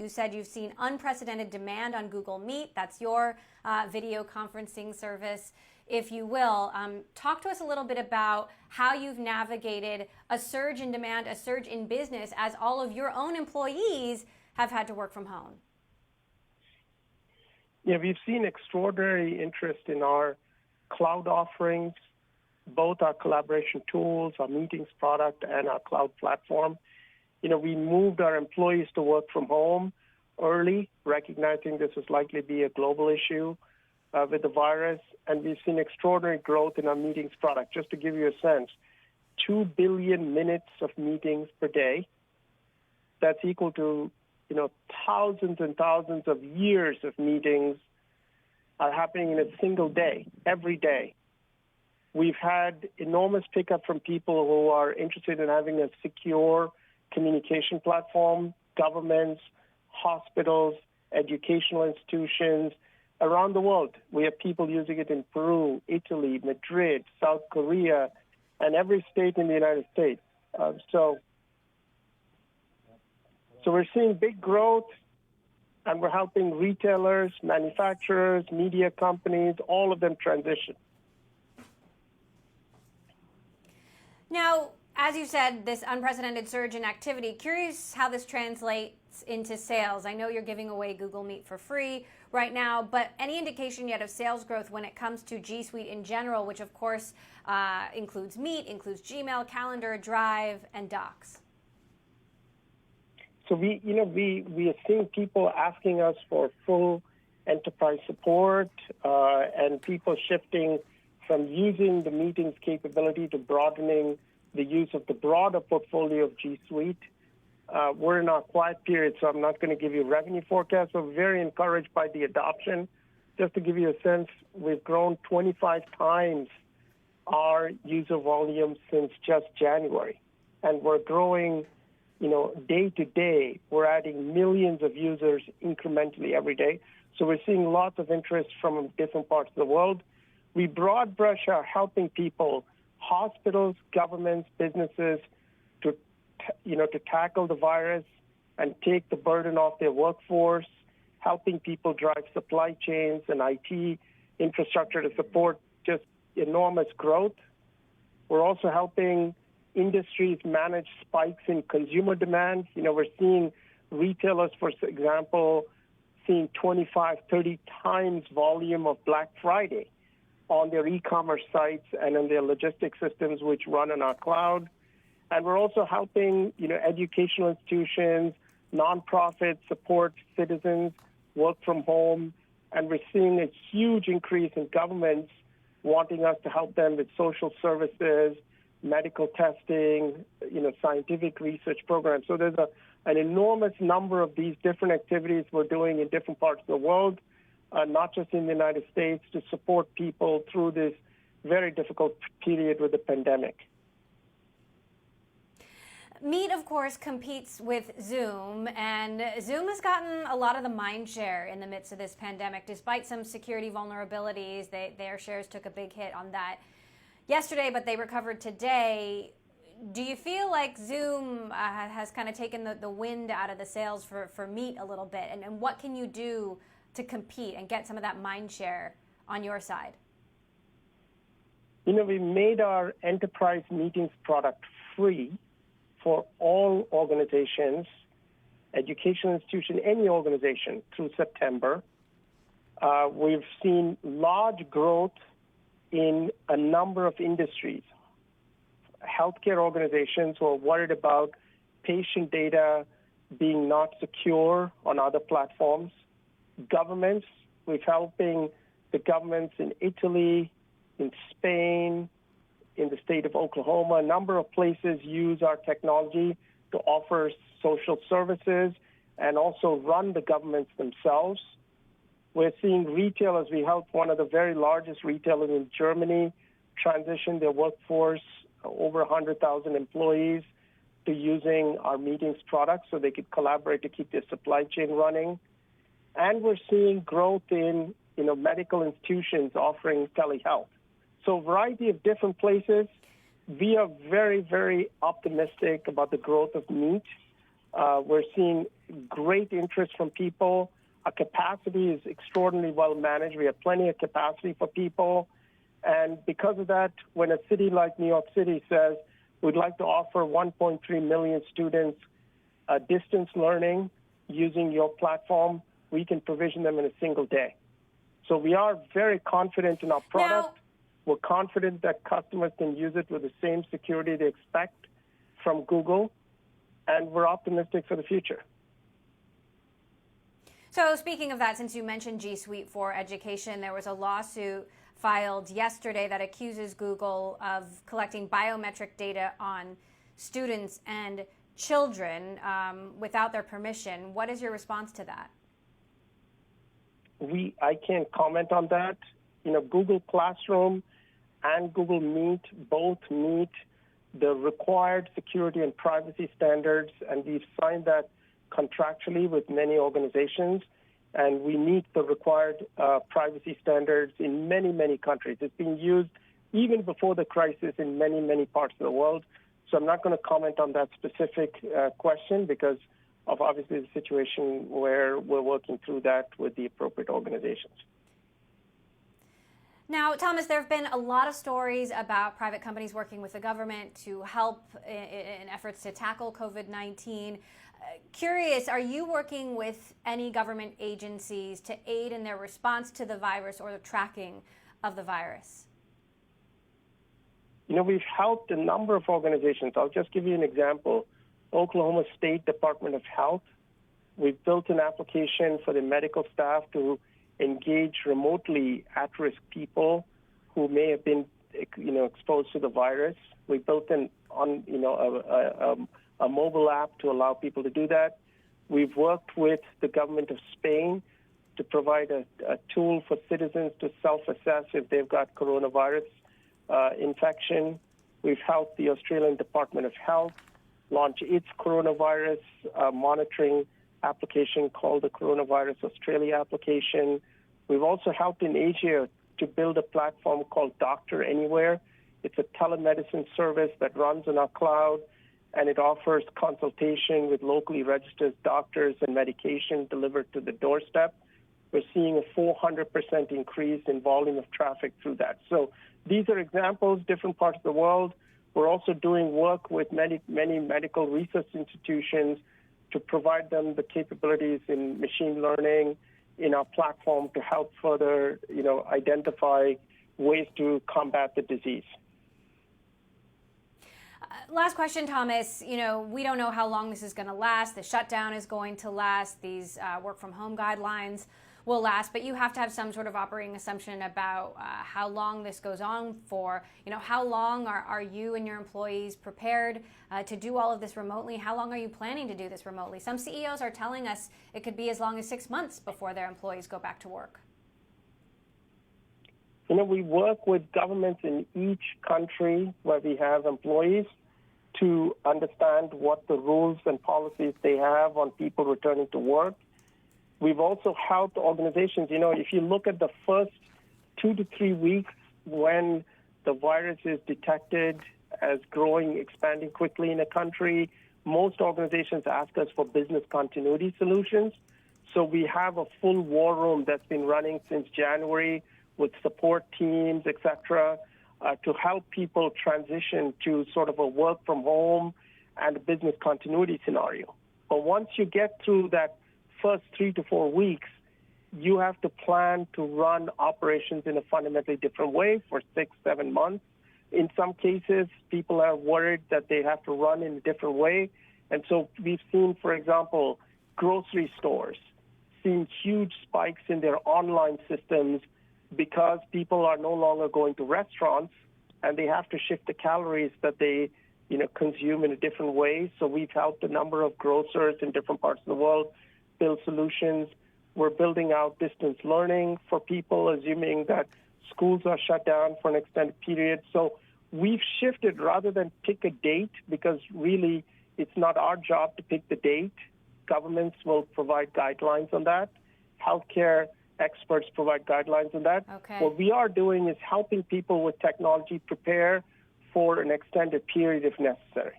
You said you've seen unprecedented demand on Google Meet. That's your video conferencing service, if you will. Talk to us a little bit about how you've navigated a surge in demand, a surge in business, as all of your own employees have had to work from home. Yeah, we've seen extraordinary interest in our cloud offerings, both our collaboration tools, our meetings product, and our cloud platform. We moved our employees to work from home early, recognizing this was likely to be a global issue with the virus, and we've seen extraordinary growth in our meetings product. Just to give you a sense, 2 billion minutes of meetings per day. That's equal to thousands and thousands of years of meetings are happening in a single day, every day. We've had enormous pickup from people who are interested in having a secure communication platform, governments, hospitals, educational institutions around the world. We have people using it in Peru, Italy, Madrid, South Korea, and every state in the United States. So we're seeing big growth, and we're helping retailers, manufacturers, media companies, all of them transition. Now, as you said, this unprecedented surge in activity, curious how this translates into sales. I know you're giving away Google Meet for free right now, but any indication yet of sales growth when it comes to G Suite in general, which of course includes Meet, includes Gmail, Calendar, Drive, and Docs? So we are seeing people asking us for full enterprise support and people shifting from using the meetings capability to broadening the use of the broader portfolio of G Suite. We're in our quiet period, so I'm not going to give you revenue forecasts. We're very encouraged by the adoption. Just to give you a sense, we've grown 25 times our user volume since just January, and we're growing day to day. We're adding millions of users incrementally every day. So we're seeing lots of interest from different parts of the world. We broad brush are helping people, hospitals, governments, businesses, to tackle the virus and take the burden off their workforce, helping people drive supply chains and IT infrastructure to support just enormous growth. We're also helping industries manage spikes in consumer demand. We're seeing retailers, for example, seeing 25, 30 times volume of Black Friday on their e-commerce sites and in their logistics systems, which run on our cloud. And we're also helping, educational institutions, nonprofits support citizens work from home. And we're seeing a huge increase in governments wanting us to help them with social services, medical testing, scientific research programs. So there's an enormous number of these different activities we're doing in different parts of the world, not just in the United States, to support people through this very difficult period with the pandemic. Meet, of course, competes with Zoom, and Zoom has gotten a lot of the mind share in the midst of this pandemic. Despite some security vulnerabilities, their shares took a big hit on that yesterday, but they recovered today. Do you feel like Zoom has kind of taken the wind out of the sails for Meet a little bit? And what can you do to compete and get some of that mind share on your side? We made our enterprise meetings product free for all organizations, educational institution, any organization through September. We've seen large growth in a number of industries. Healthcare organizations who are worried about patient data being not secure on other platforms. Governments, we're helping the governments in Italy, in Spain, in the state of Oklahoma. A number of places use our technology to offer social services and also run the governments themselves. We're seeing retailers. We helped one of the very largest retailers in Germany transition their workforce, over 100,000 employees, to using our meetings products so they could collaborate to keep their supply chain running. And we're seeing growth in medical institutions offering telehealth. So a variety of different places. We are very, very optimistic about the growth of Meet. We're seeing great interest from people. Our capacity is extraordinarily well managed. We have plenty of capacity for people. And because of that, when a city like New York City says, we'd like to offer 1.3 million students distance learning using your platform, we can provision them in a single day. So we are very confident in our product. We're confident that customers can use it with the same security they expect from Google, and we're optimistic for the future. So speaking of that, since you mentioned G Suite for Education, there was a lawsuit filed yesterday that accuses Google of collecting biometric data on students and children without their permission. What is your response to that? I can't comment on that. Google Classroom and Google Meet both meet the required security and privacy standards, and we've signed that contractually with many organizations, and we meet the required privacy standards in many, many countries. It's being used even before the crisis in many, many parts of the world. So I'm not going to comment on that specific question because of obviously the situation where we're working through that with the appropriate organizations. Now, Thomas, there have been a lot of stories about private companies working with the government to help in efforts to tackle COVID-19. Curious, are you working with any government agencies to aid in their response to the virus or the tracking of the virus? We've helped a number of organizations. I'll just give you an example. Oklahoma State Department of Health. We've built an application for the medical staff to engage remotely at-risk people who may have been, exposed to the virus. We built a mobile app to allow people to do that. We've worked with the government of Spain to provide a tool for citizens to self-assess if they've got coronavirus infection. We've helped the Australian Department of Health launch its coronavirus monitoring application called the Coronavirus Australia application. We've also helped in Asia to build a platform called Doctor Anywhere. It's a telemedicine service that runs on our cloud, and it offers consultation with locally registered doctors and medication delivered to the doorstep. We're seeing a 400% increase in volume of traffic through that. So these are examples, different parts of the world. We're also doing work with many medical research institutions to provide them the capabilities in machine learning in our platform to help further, identify ways to combat the disease. Last question, Thomas. We don't know how long this is going to last. The shutdown is going to last. These work from home guidelines will last, but you have to have some sort of operating assumption about how long this goes on for. How long are you and your employees prepared to do all of this remotely? How long are you planning to do this remotely? Some CEOs are telling us it could be as long as 6 months before their employees go back to work. We work with governments in each country where we have employees to understand what the rules and policies they have on people returning to work. We've also helped organizations. If you look at the first 2 to 3 weeks when the virus is detected as growing, expanding quickly in a country, most organizations ask us for business continuity solutions. So we have a full war room that's been running since January with support teams, et cetera, to help people transition to sort of a work from home and a business continuity scenario. But once you get through that first 3 to 4 weeks, you have to plan to run operations in a fundamentally different way for 6, 7 months. In some cases, people are worried that they have to run in a different way. And so we've seen, for example, grocery stores seeing huge spikes in their online systems because people are no longer going to restaurants and they have to shift the calories that they consume in a different way. So we've helped a number of grocers in different parts of the world build solutions. We're building out distance learning for people, assuming that schools are shut down for an extended period. So we've shifted rather than pick a date, because really it's not our job to pick the date. Governments will provide guidelines on that. Healthcare experts provide guidelines on that. Okay. What we are doing is helping people with technology prepare for an extended period if necessary.